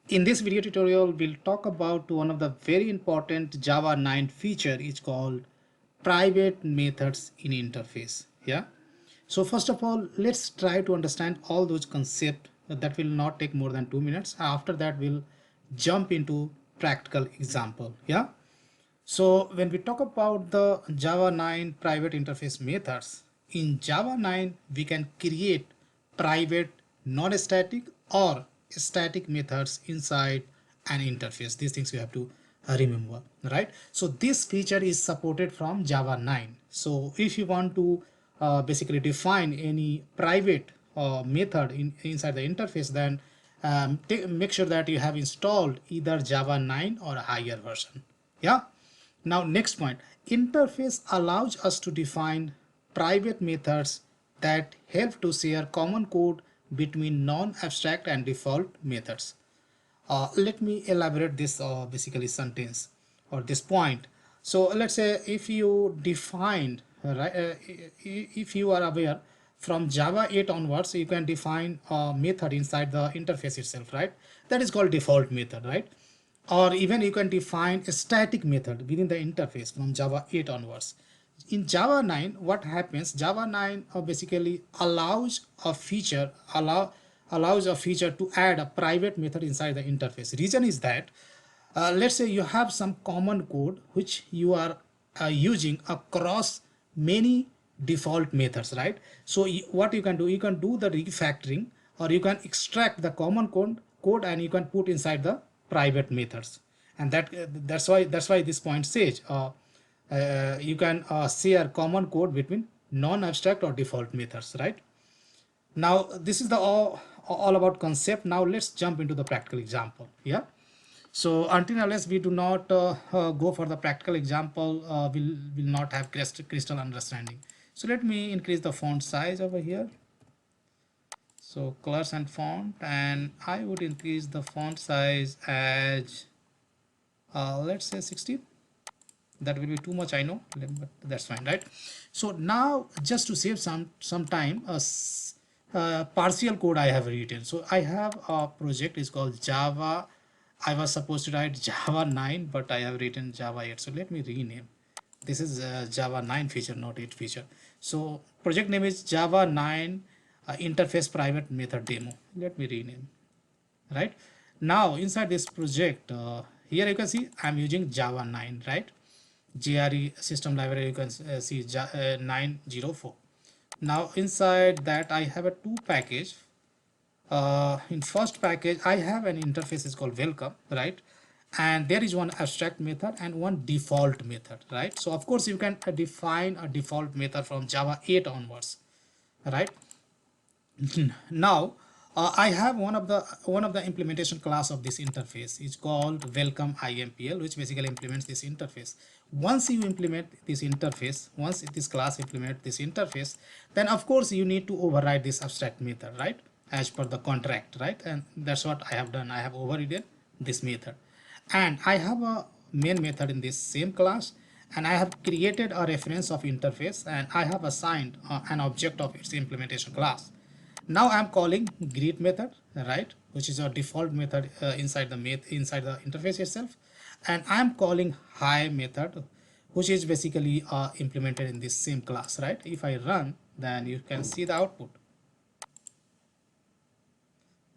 In this video tutorial, we'll talk about one of the very important Java 9 feature is called private methods in interface. Yeah. So first of all, let's try to understand all those concepts. That will not take more than 2 minutes. After that, we'll jump into practical example. Yeah. So when we talk about the Java 9 private interface methods, in Java 9, we can create private non-static or static methods inside an interface. These things you have to remember, right? So this feature is supported from Java 9. So if you want to basically define any private method inside the interface, then make sure that you have installed either Java 9 or a higher version. Yeah. Now next point, interface allows us to define private methods that help to share common code between non-abstract and default methods. Let me elaborate this basically sentence or this point. So let's say if you defined, right, if you are aware from Java 8 onwards, you can define a method inside the interface itself, right? That is called default method, right? Or even you can define a static method within the interface from Java 8 onwards. In Java 9, what happens? Java 9 basically allows a feature to add a private method inside the interface. Reason is that let's say you have some common code which you are using across many default methods, right? So what you can do, you can do the refactoring, or you can extract the common code and you can put inside the private methods. And that's why this point says you can share common code between non-abstract or default methods, right? Now this is the all about concept. Now let's jump into the practical example. Yeah. So until unless we do not go for the practical example, will not have crystal understanding. So let me increase the font size over here. So colors and font, and I would increase the font size as let's say 16. That will be too much, I know, but that's fine, right? So now just to save some time, partial code I have written. So I have a project is called Java. I was supposed to write Java 9, but I have written Java 8. So let me rename. This is Java 9 feature, not 8 feature. So project name is Java 9 interface private method demo. Let me rename. Right now inside this project, here you can see I'm using Java 9, right? GRE system library, you can see 904. Now inside that I have a two package. In first package I have an interface is called welcome, right? And there is one abstract method and one default method, right? So of course you can define a default method from Java 8 onwards, right? Now I have one of the implementation class of this interface is called welcome IMPL, which basically implements this interface. Once you implement this interface, once this class implement this interface, then of course you need to override this abstract method, right, as per the contract, right? And that's what I have done. I have overridden this method, and I have a main method in this same class, and I have created a reference of interface, and I have assigned an object of its implementation class. Now I'm calling greet method, right, which is a default method inside the interface itself, and I'm calling hi method, which is basically implemented in this same class, right? If I run, then you can see the output,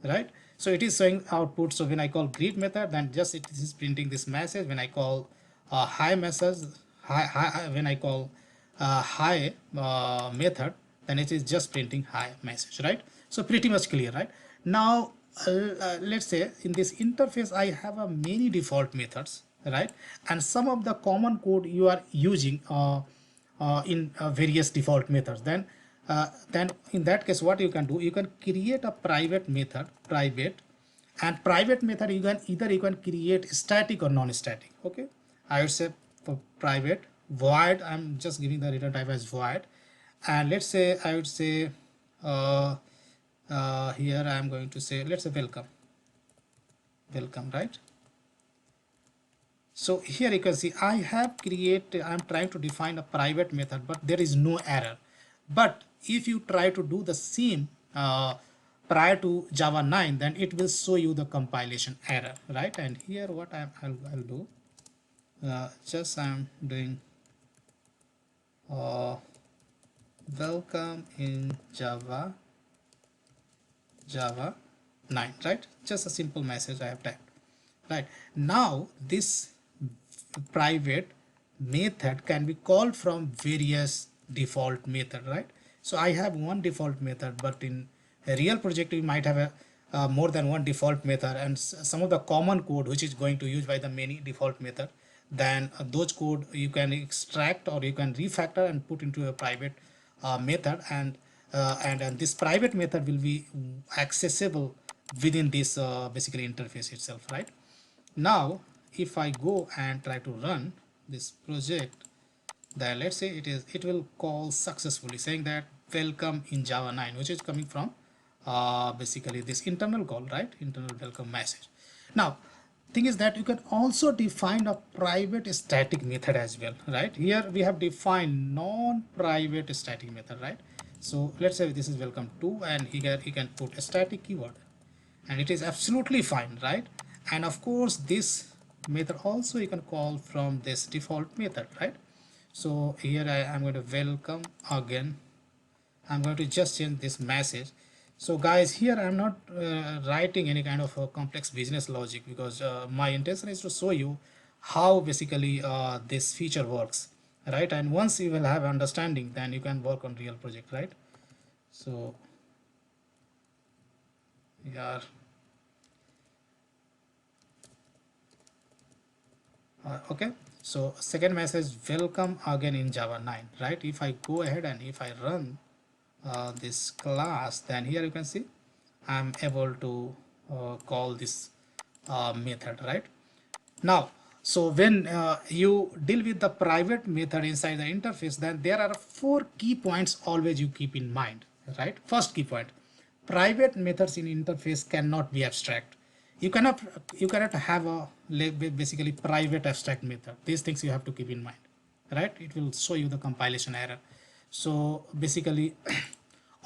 right? So it is showing output. So when I call greet method, then just it is printing this message. When I call hi message, when I call hi method, then it is just printing hi message, right? So pretty much clear, right? Now let's say in this interface I have a many default methods, right? And some of the common code you are using in various default methods. Then in that case what you can do, you can create a private method, and private method you can create static or non-static. Okay, I would say for private void, I'm just giving the return type as void, and let's say I would say here I am going to say, let's say welcome, right? So here you can see I have created, I'm trying to define a private method, but there is no error. But if you try to do the same prior to Java 9, then it will show you the compilation error, right? And here what I'll do, just I'm doing welcome in Java 9, right? Just a simple message I have typed. Right now, this private method can be called from various default method, right? So I have one default method, but in a real project you might have a more than one default method, and some of the common code which is going to use by the many default method, then those code you can extract or you can refactor and put into a private method, and this private method will be accessible within this basically interface itself, right? Now if I go and try to run this project, then let's say it will call successfully, saying that welcome in Java 9, which is coming from basically this internal call, right? Internal welcome message. Now thing is that you can also define a private static method as well, right? Here we have defined non-private static method, right? So let's say this is welcome to, and here you can put a static keyword, and it is absolutely fine, right? And of course this method also you can call from this default method, right? So here I am going to welcome again. I'm going to just change this message. So guys, here I'm not writing any kind of complex business logic, because my intention is to show you how basically this feature works, right? And once you will have understanding, then you can work on real project, right? So yeah, okay. So second message, welcome again in Java 9, right? If I go ahead and if I run this class, then here you can see I'm able to call this method, right? Now, so when you deal with the private method inside the interface, then there are 4 key points always you keep in mind, right? First key point, private methods in interface cannot be abstract. You cannot have a basically private abstract method. These things you have to keep in mind, right? It will show you the compilation error. So basically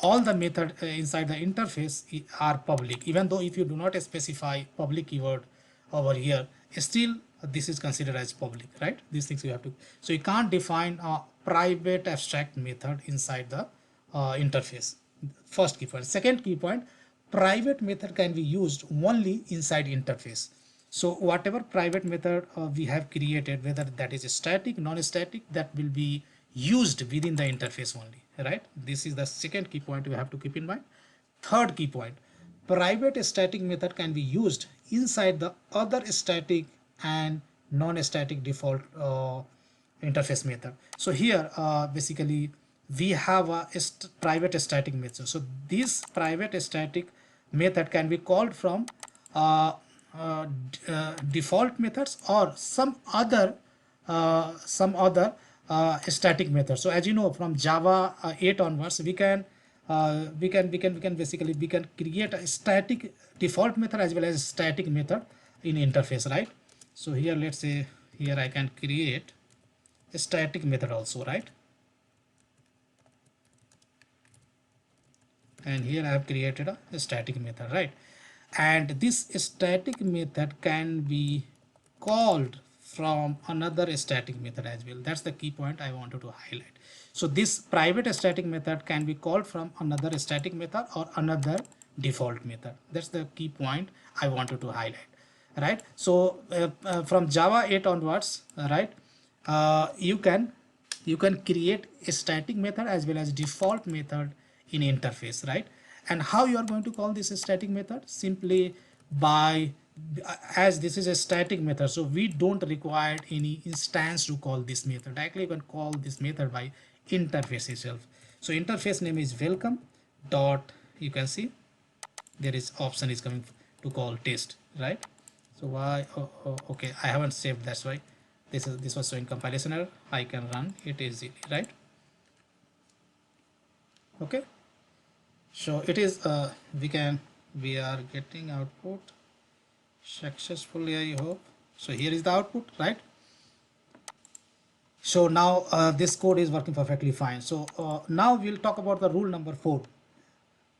all the method inside the interface are public, even though if you do not specify public keyword over here, still this is considered as public, right? These things you have to, so you can't define a private abstract method inside the interface. First key point. Second key point, private method can be used only inside interface. So whatever private method we have created, whether that is static, non-static, that will be used within the interface only, right? This is the second key point you have to keep in mind. Third key point, private static method can be used inside the other static and non-static default interface method. So here basically we have a private static method. So this private static method can be called from default methods or some other static method. So as you know, from Java 8 onwards, we can basically create a static default method as well as static method in interface, right? So here let's say here I can create a static method also, right? And here I have created a static method, right? And this static method can be called from another static method as well. That's the key point I wanted to highlight. So this private static method can be called from another static method or another default method. That's the key point I wanted to highlight, right? So from Java 8 onwards, right, you can create a static method as well as default method in interface, right? And how you are going to call this a static method? Simply by, as this is a static method, so we don't require any instance to call this method. Directly you can call this method by interface itself. So interface name is welcome dot, you can see there is option is coming to call test, right? So why, okay, I haven't saved, that's why this was showing compilation error. I can run it easily, right? Okay, so it is we are getting output successfully, I hope. So here is the output, right? So now this code is working perfectly fine. So now we'll talk about the rule number 4.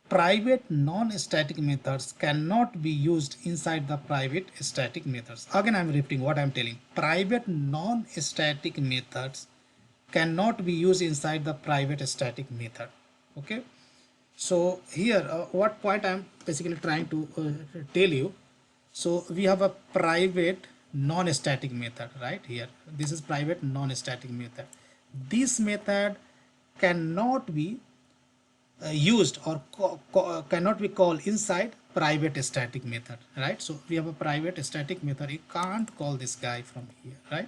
private non-static methods cannot be used inside the private static methods. Again, I'm repeating what I'm telling. Private non-static methods cannot be used inside the private static method. Okay. So here, what point I'm basically trying to tell you. So we have a private non-static method right here. This is private non-static method. This method cannot be used or cannot be called inside private static method, right? So we have a private static method. You can't call this guy from here, right?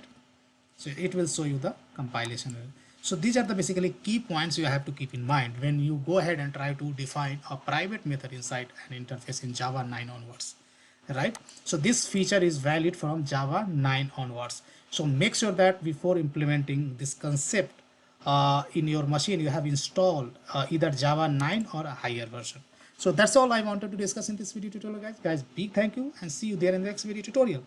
So it will show you the compilation error. So these are the basically key points you have to keep in mind when you go ahead and try to define a private method inside an interface in Java 9 onwards, right? So this feature is valid from Java 9 onwards. So make sure that before implementing this concept in your machine, you have installed either Java 9 or a higher version. So that's all I wanted to discuss in this video tutorial, guys. Big thank you and see you there in the next video tutorial.